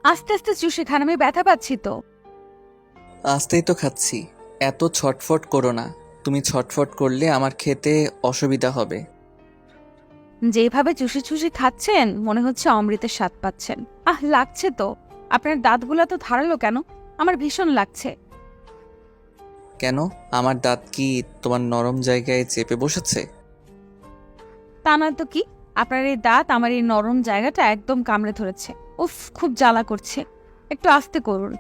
আস্তে আস্তে চুষে খান, আমি ব্যথা পাচ্ছি তো। আস্তেই তো খাচ্ছি। এত ছটফট করো না। তুমি ছটফট করলে আমার খেতে অসুবিধা হবে। যেভাবে চুষে চুষে খাচ্ছেন মনে হচ্ছে অমৃতের স্বাদ পাচ্ছেন। লাগছে তো। আপনার দাঁতগুলো তো ধারালো কেন? আমার ভীষণ লাগছে। কেন? আমার দাঁত কি তোমার নরম জায়গায় চেপে বসেছে? তা নয় তো কি। আপনার এই দাঁত আমার এই নরম জায়গাটা একদম কামড়ে ধরেছে। উফ, খুব জ্বালা করছে। একটু আস্তে করুন।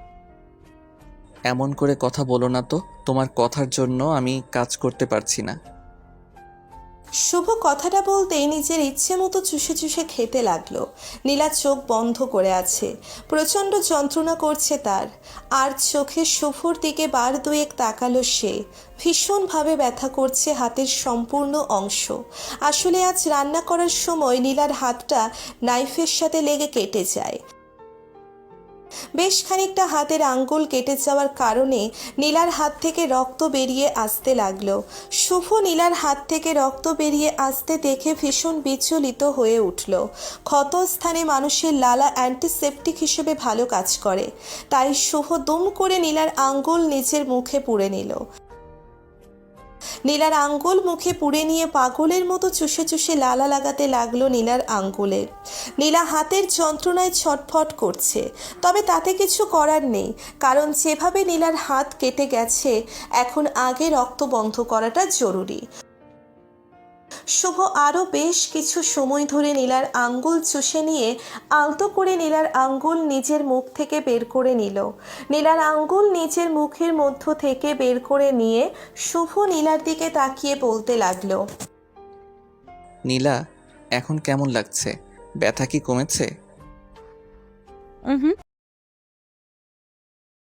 এমন করে কথা বলো না তো। তোমার কথার জন্য আমি কাজ করতে পারছি না। শুভ কথাটা বলতেই নিজের ইচ্ছে মতো চুষে চুষে খেতে লাগলো। নীলা চোখ বন্ধ করে আছে। প্রচণ্ড যন্ত্রণা করছে তার। আর চোখে শুভর দিকে বার দুয়েক তাকালো সে। ভীষণভাবে ব্যথা করছে হাতের সম্পূর্ণ অংশ। আসলে আজ রান্না করার সময় নীলার হাতটা নাইফের সাথে লেগে কেটে যায়। বেশ খানিকটা হাতের আঙ্গুল কেটে যাওয়ার কারণে নীলার হাত থেকে রক্ত বেরিয়ে আসতে লাগলো। শুভ নীলার হাত থেকে রক্ত বেরিয়ে আসতে দেখে ভীষণ বিচলিত হয়ে উঠল। ক্ষতস্থানে মানুষের লালা অ্যান্টিসেপটিক হিসেবে ভালো কাজ করে। তাই শুভ দুম করে নীলার আঙ্গুল নিজের মুখে পুরে নিল। নীলার আঙ্গুল মুখে পুড়ে নিয়ে পাগলের মতো চুষে চুষে লালা লাগাতে লাগলো নীলার আঙ্গুলে। নীলা হাতের যন্ত্রণায় ছটফট করছে, তবে তাতে কিছু করার নেই, কারণ যেভাবে নীলার হাত কেটে গেছে এখন আগে রক্ত বন্ধ করাটা জরুরি। শুভ আরও বেশ কিছু সময় ধরে নীলার আঙ্গুল চুষে নিয়ে আলতো করে নীলার আঙ্গুল নিজের মুখ থেকে বের করে নিল। নীলার আঙ্গুল নিজের মুখের মধ্য থেকে বের করে নিয়ে শুভ নীলার দিকে তাকিয়ে বলতে লাগলো, নীলা, এখন কেমন লাগছে? ব্যথা কি কমেছে? হুম।